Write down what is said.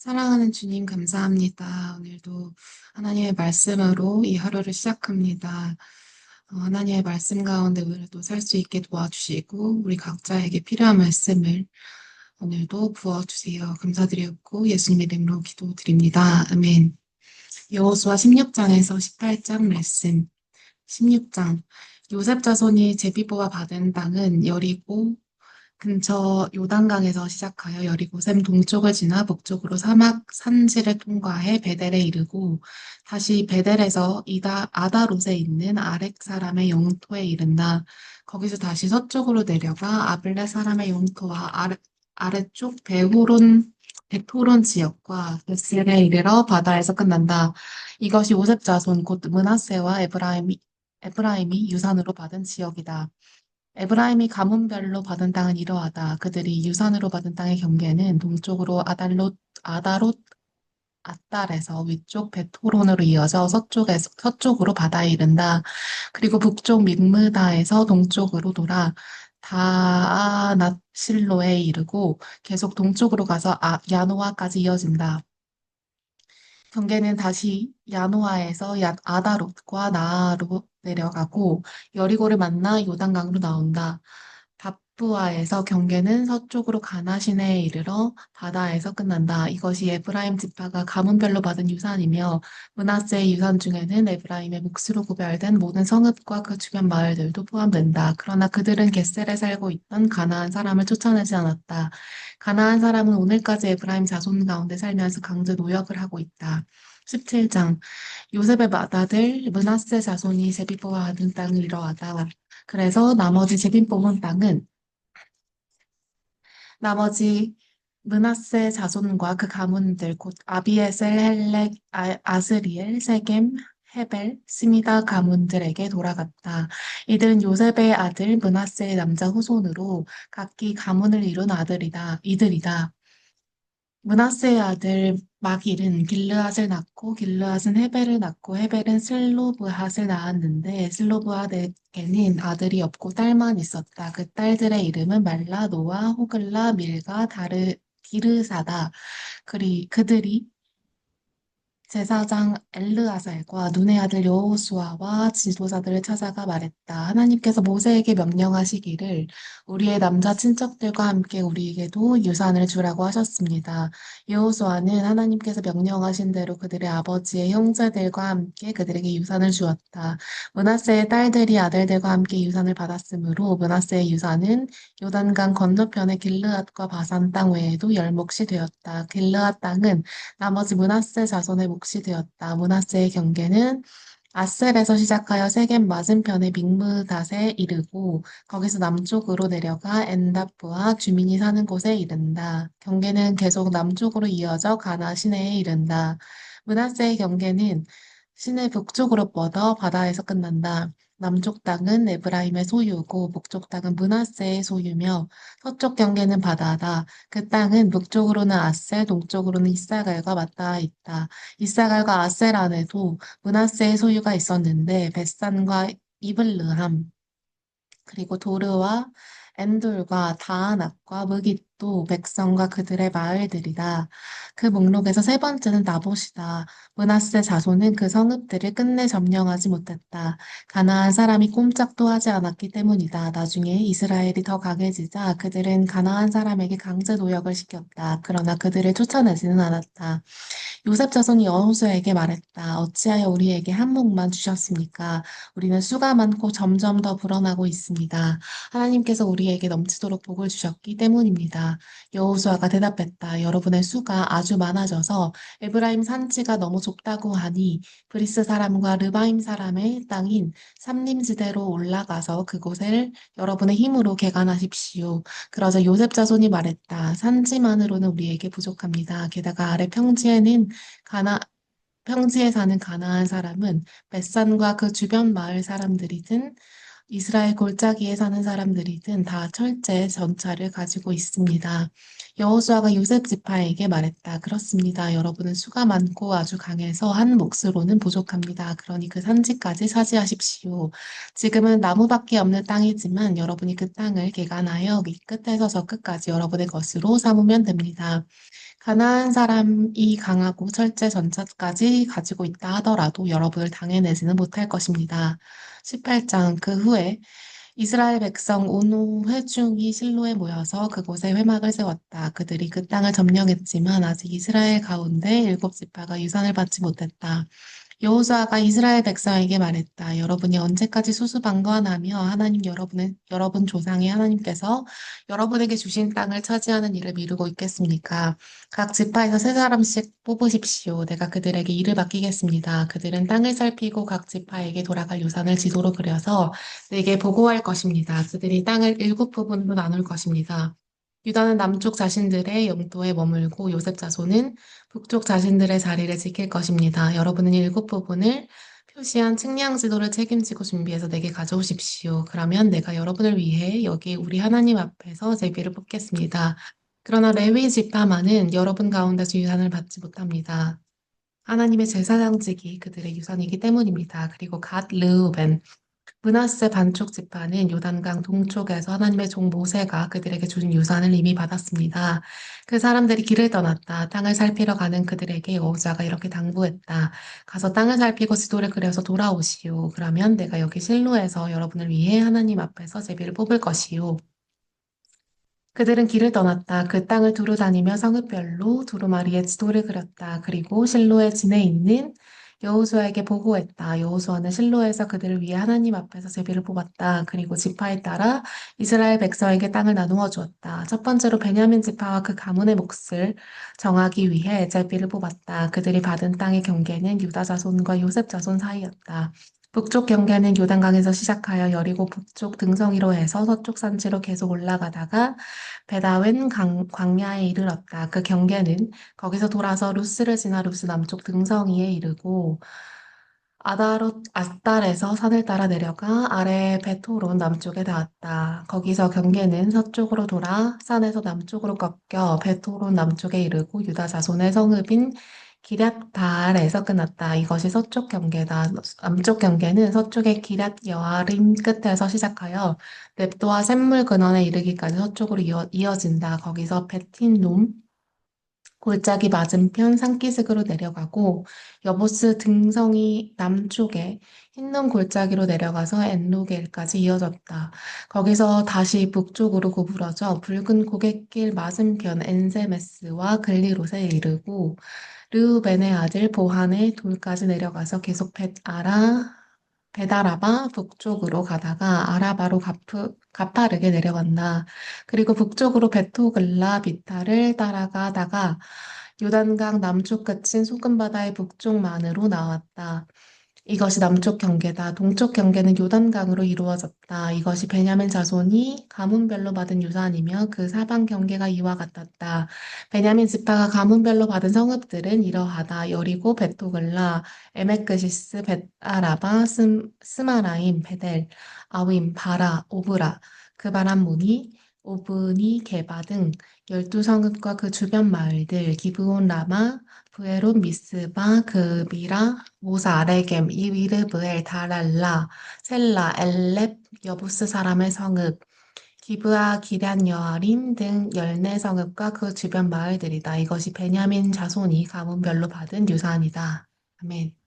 사랑하는 주님, 감사합니다. 오늘도 하나님의 말씀으로 이 하루를 시작합니다. 하나님의 말씀 가운데 오늘도 살 수 있게 도와주시고, 우리 각자에게 필요한 말씀을 오늘도 부어주세요. 감사드렸고, 예수님의 이름으로 기도드립니다. 아멘. 여호수아 16장에서 18장 말씀. 16장. 요셉 자손이 제비보와 받은 땅은 여리고 근처 요단강에서 시작하여 여리고샘 동쪽을 지나 북쪽으로 사막 산지를 통과해 베델에 이르고 다시 베델에서 아다롯에 있는 아렉 사람의 영토에 이른다. 거기서 다시 서쪽으로 내려가 아블레 사람의 영토와 아래쪽 베토론 지역과 베셀에 이르러 바다에서 끝난다. 이것이 요셉 자손 곧 므낫세와 에브라임이 유산으로 받은 지역이다. 에브라임이 가문별로 받은 땅은 이러하다. 그들이 유산으로 받은 땅의 경계는 동쪽으로 아다롯, 앗달에서 위쪽 베토론으로 이어져 서쪽으로 바다에 이른다. 그리고 북쪽 믹므다에서 동쪽으로 돌아 다아낫실로에 이르고 계속 동쪽으로 가서 야노아까지 이어진다. 경계는 다시 야노아에서 아다롯과 나아로 내려가고 여리고를 만나 요단강으로 나온다. 답부아에서 경계는 서쪽으로 가나 시내에 이르러 바다에서 끝난다. 이것이 에브라임 지파가 가문별로 받은 유산이며 므낫세의 유산 중에는 에브라임의 몫으로 구별된 모든 성읍과 그 주변 마을들도 포함된다. 그러나 그들은 겟셀에 살고 있던 가나안 사람을 쫓아내지 않았다. 가나안 사람은 오늘까지 에브라임 자손 가운데 살면서 강제 노역을 하고 있다. 17장. 요셉의 맏아들 므낫세 자손이 제비보와 얻은 땅을 이러하다. 그래서 나머지 므낫세 자손과 그 가문들 곧 아비에셀, 헬렉, 아스리엘, 세겜, 헤벨, 스미다 가문들에게 돌아갔다. 이들은 요셉의 아들 므낫세의 남자 후손으로 각기 가문을 이룬 이들이다. 므낫세의 아들 마길은 길르앗을 낳고 길르앗은 헤벨을 낳고 헤벨은 슬로브핫을 낳았는데 슬로브핫에게는 아들이 없고 딸만 있었다. 그 딸들의 이름은 말라, 노아, 호글라, 밀가, 디르사다. 그들이 제사장 엘르아살과 눈의 아들 여호수아와 지도자들을 찾아가 말했다. 하나님께서 모세에게 명령하시기를 우리의 남자 친척들과 함께 우리에게도 유산을 주라고 하셨습니다. 여호수아는 하나님께서 명령하신 대로 그들의 아버지의 형제들과 함께 그들에게 유산을 주었다. 므낫세의 딸들이 아들들과 함께 유산을 받았으므로 므낫세의 유산은 요단강 건너편의 길르앗과 바산 땅 외에도 열 몫이 되었다. 길르앗 땅은 나머지 므낫세 자손의 몫이 되었다. 므낫세의 경계는 아셀에서 시작하여 세겜 맞은편의 믹므닷에 이르고 거기서 남쪽으로 내려가 엔다프와 주민이 사는 곳에 이른다. 경계는 계속 남쪽으로 이어져 가나 시내에 이른다. 므낫세의 경계는 시내 북쪽으로 뻗어 바다에서 끝난다. 남쪽 땅은 에브라임의 소유고 북쪽 땅은 므낫세의 소유며 서쪽 경계는 바다다. 그 땅은 북쪽으로는 아셀, 동쪽으로는 이사갈과 맞닿아 있다. 이사갈과 아셀 안에도 므낫세의 소유가 있었는데 벳산과 이블르함 그리고 도르와 엔돌과 다아낙과 무깃도 백성과 그들의 마을들이다. 그 목록에서 세 번째는 나봇이다. 므낫세 자손은 그 성읍들을 끝내 점령하지 못했다. 가나안 사람이 꼼짝도 하지 않았기 때문이다. 나중에 이스라엘이 더 강해지자 그들은 가나안 사람에게 강제 노역을 시켰다. 그러나 그들을 쫓아내지는 않았다. 요셉 자손이 여호수아에게 말했다. 어찌하여 우리에게 한 몫만 주셨습니까? 우리는 수가 많고 점점 더 불어나고 있습니다. 하나님께서 우리에게 넘치도록 복을 주셨기 때문입니다. 여호수아가 대답했다. 여러분의 수가 아주 많아져서 에브라임 산지가 너무 좁다고 하니 브리스 사람과 르바임 사람의 땅인 삼림지대로 올라가서 그곳을 여러분의 힘으로 개간하십시오. 그러자 요셉 자손이 말했다. 산지만으로는 우리에게 부족합니다. 게다가 아래 가나, 평지에 사는 가나안 사람은 벳산과 그 주변 마을 사람들이든 이스라엘 골짜기에 사는 사람들이든 다 철제 전차를 가지고 있습니다. 여호수아가 요셉 지파에게 말했다. 그렇습니다. 여러분은 수가 많고 아주 강해서 한 몫으로는 부족합니다. 그러니 그 산지까지 차지하십시오. 지금은 나무밖에 없는 땅이지만 여러분이 그 땅을 개간하여 이 끝에서 저 끝까지 여러분의 것으로 삼으면 됩니다. 가나안 사람이 강하고 철제 전차까지 가지고 있다 하더라도 여러분을 당해내지는 못할 것입니다. 18장 그 후에 이스라엘 백성 온 회중이 실로에 모여서 그곳에 회막을 세웠다. 그들이 그 땅을 점령했지만 아직 이스라엘 가운데 일곱 지파가 유산을 받지 못했다. 여호수아가 이스라엘 백성에게 말했다. 여러분이 언제까지 수수방관하며 여러분 조상의 하나님께서 여러분에게 주신 땅을 차지하는 일을 미루고 있겠습니까? 각 지파에서 세 사람씩 뽑으십시오. 내가 그들에게 일을 맡기겠습니다. 그들은 땅을 살피고 각 지파에게 돌아갈 유산을 지도로 그려서 내게 보고할 것입니다. 그들이 땅을 일곱 부분으로 나눌 것입니다. 유다는 남쪽 자신들의 영토에 머물고 요셉 자손은 북쪽 자신들의 자리를 지킬 것입니다. 여러분은 일곱 부분을 표시한 측량 지도를 책임지고 준비해서 내게 가져오십시오. 그러면 내가 여러분을 위해 여기 우리 하나님 앞에서 제비를 뽑겠습니다. 그러나 레위 지파만은 여러분 가운데서 유산을 받지 못합니다. 하나님의 제사장직이 그들의 유산이기 때문입니다. 그리고 갓, 르우벤, 므낫세 반쪽 지파는 요단강 동쪽에서 하나님의 종 모세가 그들에게 준 유산을 이미 받았습니다. 그 사람들이 길을 떠났다. 땅을 살피러 가는 그들에게 여호수아가 이렇게 당부했다. 가서 땅을 살피고 지도를 그려서 돌아오시오. 그러면 내가 여기 실로에서 여러분을 위해 하나님 앞에서 제비를 뽑을 것이오. 그들은 길을 떠났다. 그 땅을 두루 다니며 성읍별로 두루마리의 지도를 그렸다. 그리고 실로의 진에 있는 여호수아에게 보고했다. 여호수아는 실로에서 그들을 위해 하나님 앞에서 제비를 뽑았다. 그리고 지파에 따라 이스라엘 백성에게 땅을 나누어 주었다. 첫 번째로 베냐민 지파와 그 가문의 몫을 정하기 위해 제비를 뽑았다. 그들이 받은 땅의 경계는 유다 자손과 요셉 자손 사이였다. 북쪽 경계는 요단강에서 시작하여 여리고 북쪽 등성이로 해서 서쪽 산지로 계속 올라가다가 베다웬 광야에 이르렀다. 그 경계는 거기서 돌아서 루스를 지나 루스 남쪽 등성이에 이르고 아달에서 산을 따라 내려가 아래 베토론 남쪽에 닿았다. 거기서 경계는 서쪽으로 돌아 산에서 남쪽으로 꺾여 베토론 남쪽에 이르고 유다 자손의 성읍인 기럇 바알에서 끝났다. 이것이 서쪽 경계다. 남쪽 경계는 서쪽의 기럇 여아림 끝에서 시작하여 넵도와 샘물 근원에 이르기까지 서쪽으로 이어진다. 거기서 베틴놈 골짜기 맞은편 산기슭으로 내려가고 여보스 등성이 남쪽에 흰놈 골짜기로 내려가서 엔로겔까지 이어졌다. 거기서 다시 북쪽으로 구부러져 붉은 고갯길 맞은편 엔세메스와 글리롯에 이르고 르우벤의 아들 보한의 돌까지 내려가서 계속 베다라바 북쪽으로 가다가 아라바로 가파르게 내려간다. 그리고 북쪽으로 베토글라 비타를 따라가다가 요단강 남쪽 끝인 소금바다의 북쪽만으로 나왔다. 이것이 남쪽 경계다. 동쪽 경계는 요단강으로 이루어졌다. 이것이 베냐민 자손이 가문별로 받은 유산이며 그 사방 경계가 이와 같았다. 베냐민 지파가 가문별로 받은 성읍들은 이러하다. 여리고, 베토글라, 에메크시스, 벳아라바, 스마라임, 베델, 아윈, 바라, 오브라, 그 바람문이, 오브니, 게바 등 12성읍과 그 주변 마을들, 기브온, 라마, 부에롯, 미스바, 그비라, 모사, 레겜, 이위르브엘, 다랄라, 셀라, 엘렙, 여부스 사람의 성읍, 기브아, 기럇 여아림 등 14성읍과 그 주변 마을들이다. 이것이 베냐민 자손이 가문별로 받은 유산이다. 아멘.